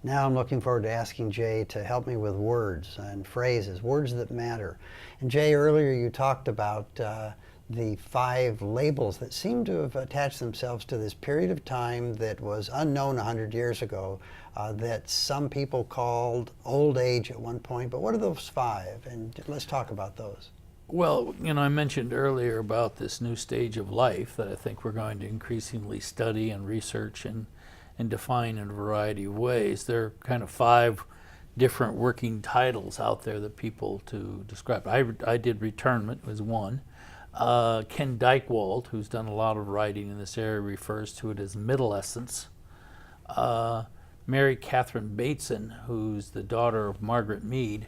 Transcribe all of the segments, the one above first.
Now I'm looking forward to asking Jay to help me with words and phrases, words that matter. And Jay, earlier you talked about the 5 labels that seem to have attached themselves to this period of time that was unknown 100 years ago, that some people called old age at one point. But what are those 5? And let's talk about those. Well, I mentioned earlier about this new stage of life that I think we're going to increasingly study and research and define in a variety of ways. There are kind of 5 different working titles out there that people to describe. I did returnment was one. Ken Dykewald, who's done a lot of writing in this area, refers to it as middlescence. Mary Catherine Bateson, who's the daughter of Margaret Mead,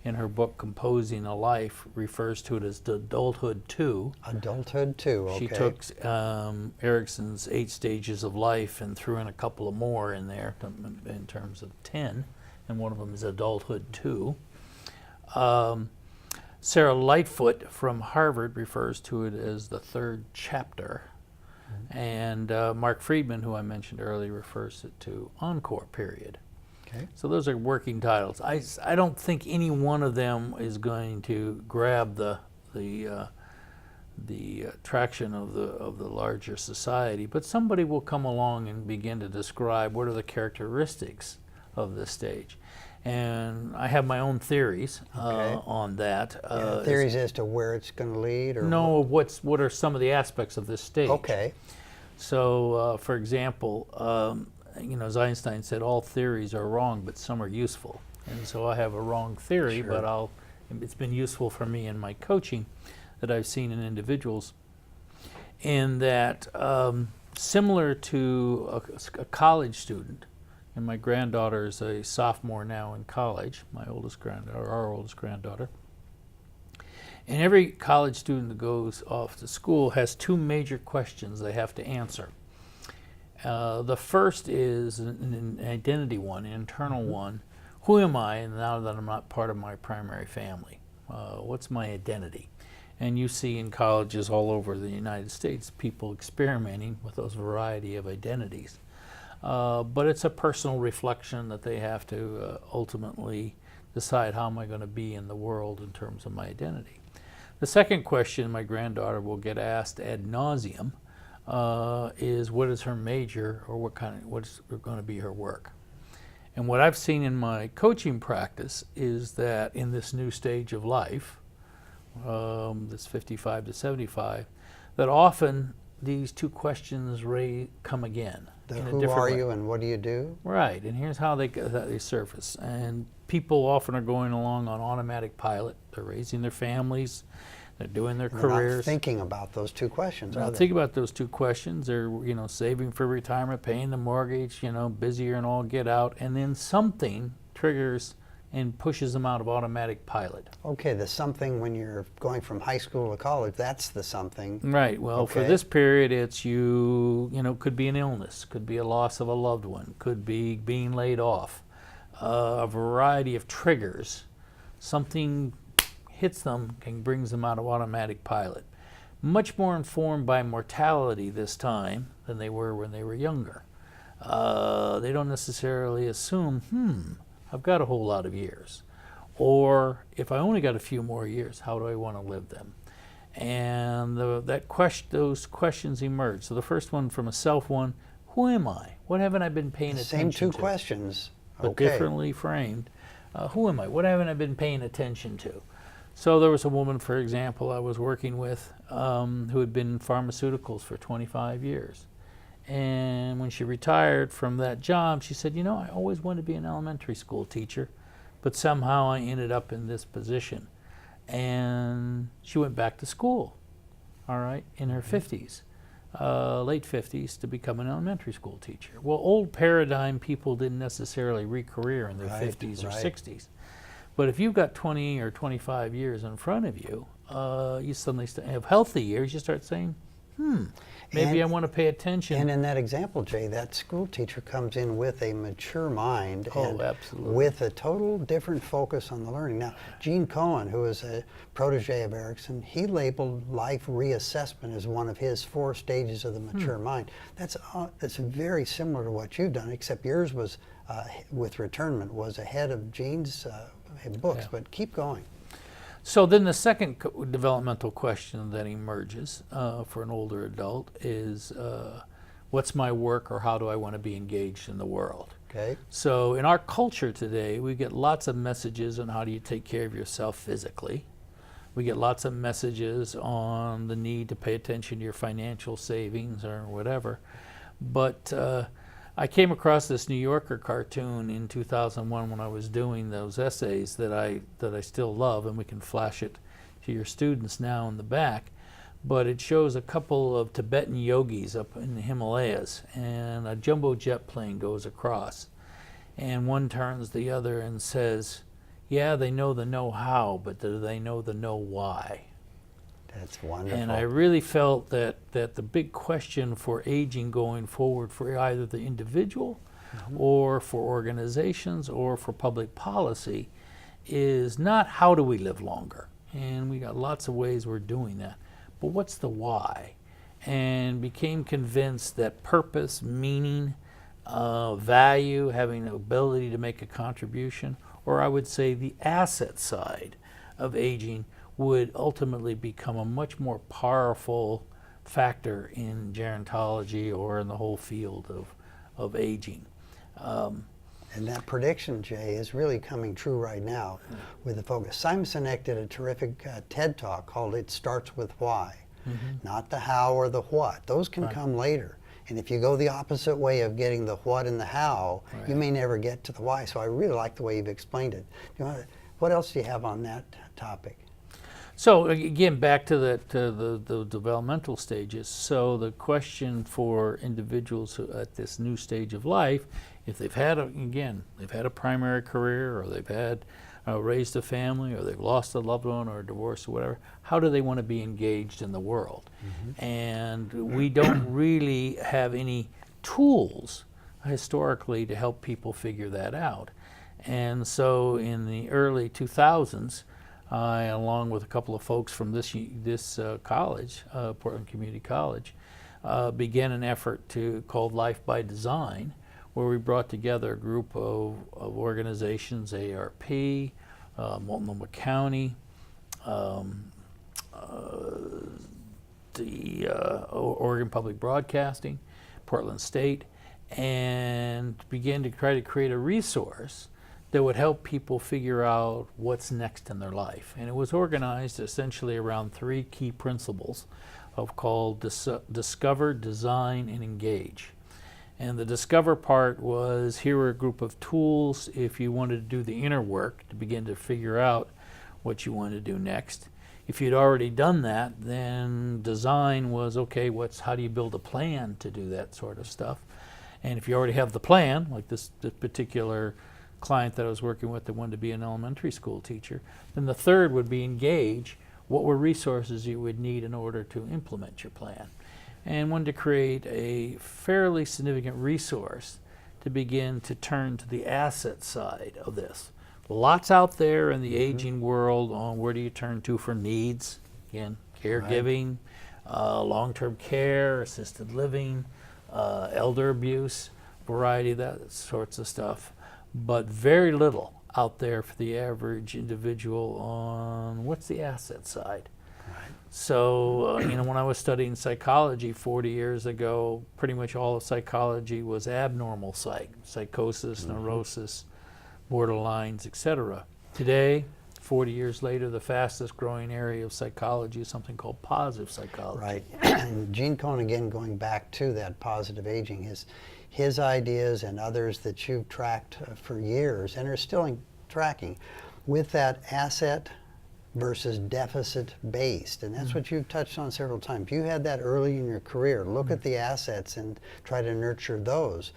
in her book Composing a Life, refers to it as adulthood 2. Adulthood 2, okay. She took Erickson's 8 stages of life and threw in a couple of more in there in terms of 10, and one of them is adulthood 2. Sarah Lightfoot from Harvard refers to it as the 3rd chapter. And Mark Friedman, who I mentioned earlier, refers it to encore period. Okay. So those are working titles. I don't think any one of them is going to grab the traction of the larger society, but somebody will come along and begin to describe what are the characteristics of this stage. And I have my own theories on that. Theories as to where it's going to lead? Or no, what are some of the aspects of this stage? Okay. So, for example, as Einstein said, all theories are wrong, but some are useful. And so I have a wrong theory, Sure. but it's been useful for me in my coaching that I've seen in individuals, in that similar to a college student, and my granddaughter is a sophomore now in college, our oldest granddaughter. And every college student that goes off to school has 2 major questions they have to answer. The first is an identity one, an internal one. Who am I now that I'm not part of my primary family? What's my identity? And you see in colleges all over the United States people experimenting with those variety of identities. But it's a personal reflection that they have to ultimately decide, how am I going to be in the world in terms of my identity. The second question my granddaughter will get asked ad nauseum is, what is her major, or what's going to be her work? And what I've seen in my coaching practice is that in this new stage of life, this 55 to 75, that often these 2 questions come again. Who are you and what do you do? Right, and here's how they surface. And people often are going along on automatic pilot. They're raising their families, they're doing their careers. Not thinking about those 2 questions, Not thinking about those 2 questions. They're saving for retirement, paying the mortgage, busier and all get out, and then something triggers and pushes them out of automatic pilot. Okay, the something when you're going from high school to college, that's the something. Right, well, for this period, it's could be an illness, could be a loss of a loved one, could be being laid off, a variety of triggers. Something hits them and brings them out of automatic pilot. Much more informed by mortality this time than they were when they were younger. They don't necessarily assume, I've got a whole lot of years. Or if I only got a few more years, how do I want to live them? And those questions emerge. So the first one from a self one, who am I? What haven't I been paying attention to? Same 2 questions. But differently framed. Who am I? What haven't I been paying attention to? So there was a woman, for example, I was working with who had been in pharmaceuticals for 25 years. And when she retired from that job, she said, I always wanted to be an elementary school teacher, but somehow I ended up in this position. And she went back to school, in her 50s, late 50s, to become an elementary school teacher. Well, old paradigm people didn't necessarily re-career in their 50s or 60s. But if you've got 20 or 25 years in front of you, you suddenly have healthy years, you start saying, maybe And- I want to pay attention. And in that example, Jay, that school teacher comes in with a mature mind Oh, and absolutely. with a total different focus on the learning. Now, Gene Cohen, who is a protege of Erickson, he labeled life reassessment as one of his 4 stages of the mature mind. That's very similar to what you've done, except yours was, with returnment, was ahead of Gene's books. Yeah. But keep going. So then the second developmental question that emerges for an older adult is, what's my work, or how do I want to be engaged in the world? Okay. So in our culture today, we get lots of messages on how do you take care of yourself physically. We get lots of messages on the need to pay attention to your financial savings or whatever. But I came across this New Yorker cartoon in 2001 when I was doing those essays that I still love, and we can flash it to your students now in the back. But it shows a couple of Tibetan yogis up in the Himalayas, and a jumbo jet plane goes across. And one turns the other and says, yeah, they know the know-how, but do they know the know-why? That's wonderful. And I really felt that the big question for aging going forward for either the individual or for organizations or for public policy is not how do we live longer. And we got lots of ways we're doing that. But what's the why? And became convinced that purpose, meaning, value, having the ability to make a contribution, or I would say the asset side of aging, would ultimately become a much more powerful factor in gerontology or in the whole field of aging. And that prediction, Jay, is really coming true right now with the focus. Simon Sinek did a terrific TED Talk called It Starts With Why. Not the how or the what. Those can come later. And if you go the opposite way of getting the what and the how, you may never get to the why. So I really like the way you've explained it. What else do you have on that topic? So again, back to the developmental stages. So the question for individuals at this new stage of life, if they've had a primary career, or they've had raised a family, or they've lost a loved one, or divorced, or whatever, how do they want to be engaged in the world? And we don't really have any tools historically to help people figure that out. And so in the early 2000s, I, along with a couple of folks from this college, Portland Community College, began an effort called Life by Design, where we brought together a group of organizations, ARP, Multnomah County, the Oregon Public Broadcasting, Portland State, and began to try to create a resource that would help people figure out what's next in their life. And it was organized essentially around 3 key principles called discover, design, and engage. And the discover part was, here are a group of tools if you wanted to do the inner work to begin to figure out what you want to do next. If you'd already done that, then design was, okay, how do you build a plan to do that sort of stuff? And if you already have the plan, like this particular client that I was working with that wanted to be an elementary school teacher, then the third would be engage. What were resources you would need in order to implement your plan? And wanted to create a fairly significant resource to begin to turn to the asset side of this. Lots out there in the aging world on where do you turn to for needs. Again, caregiving, long-term care, assisted living, elder abuse, variety of that sorts of stuff. But very little out there for the average individual on what's the asset side. Right. So, when I was studying psychology 40 years ago, pretty much all of psychology was abnormal psychosis, neurosis, borderlines, etc. Today, 40 years later, the fastest growing area of psychology is something called positive psychology. Right. And Gene Cohen, again, going back to that positive aging, his ideas and others that you've tracked for years and are still tracking with that asset versus deficit based. And that's what you've touched on several times. You had that early in your career. Look at the assets and try to nurture those.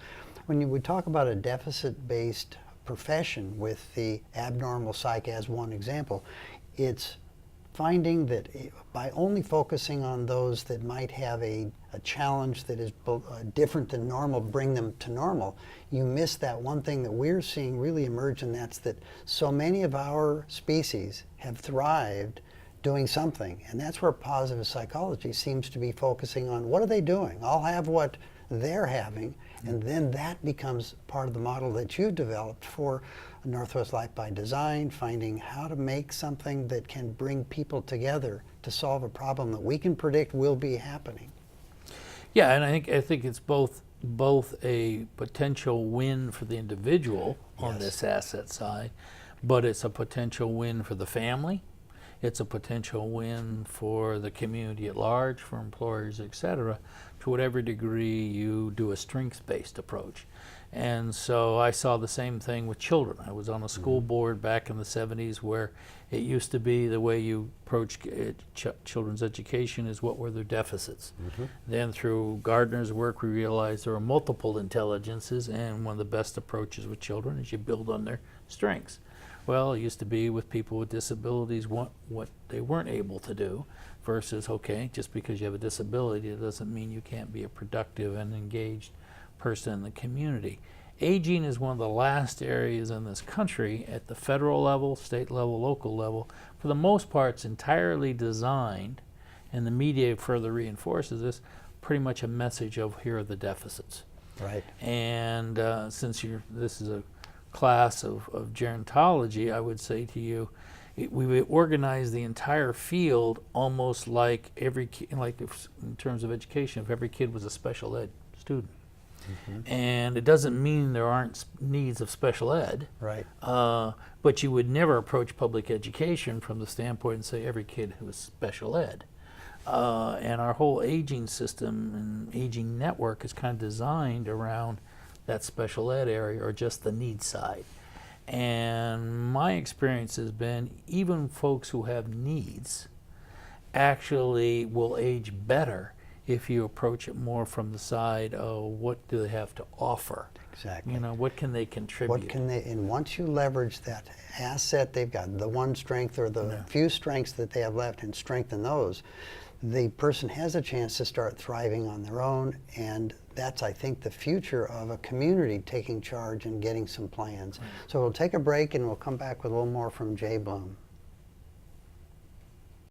When you would talk about a deficit based profession with the abnormal psych as one example, it's finding that by only focusing on those that might have a challenge that is different than normal, bring them to normal, you miss that one thing that we're seeing really emerge, and that's that so many of our species have thrived doing something. And that's where positive psychology seems to be focusing on. What are they doing? I'll have what they're having, and then that becomes part of the model that you've developed for Northwest Life by Design, finding how to make something that can bring people together to solve a problem that we can predict will be happening. Yeah, and I think it's both a potential win for the individual on Yes. this asset side, but it's a potential win for the family. It's a potential win for the community at large, for employers, et cetera, to whatever degree you do a strengths-based approach. And so I saw the same thing with children. I was on a school board back in the 70s where it used to be the way you approach children's education is what were their deficits. Then through Gardner's work we realized there are multiple intelligences, and one of the best approaches with children is you build on their strengths. Well, it used to be with people with disabilities what they weren't able to do versus, okay, just because you have a disability it doesn't mean you can't be a productive and engaged person in the community. Aging is one of the last areas in this country at the federal level, state level, local level. For the most part, it's entirely designed, and the media further reinforces this, pretty much a message of here are the deficits. Right. And since this is a class of gerontology, I would say to you, we've organized the entire field almost like in terms of education, if every kid was a special ed student. And it doesn't mean there aren't needs of special ed, Right. but you would never approach public education from the standpoint and say every kid who is special ed. And our whole aging system and aging network is kind of designed around that special ed area or just the need side. And my experience has been even folks who have needs actually will age better if you approach it more from the side of what do they have to offer. Exactly. You know, what can they contribute? What can they, and once you leverage that asset they've got, the one strength or the few strengths that they have left, and strengthen those, the person has a chance to start thriving on their own. And that's, I think, the future of a community taking charge and getting some plans. So we'll take a break and we'll come back with a little more from Jay Bloom.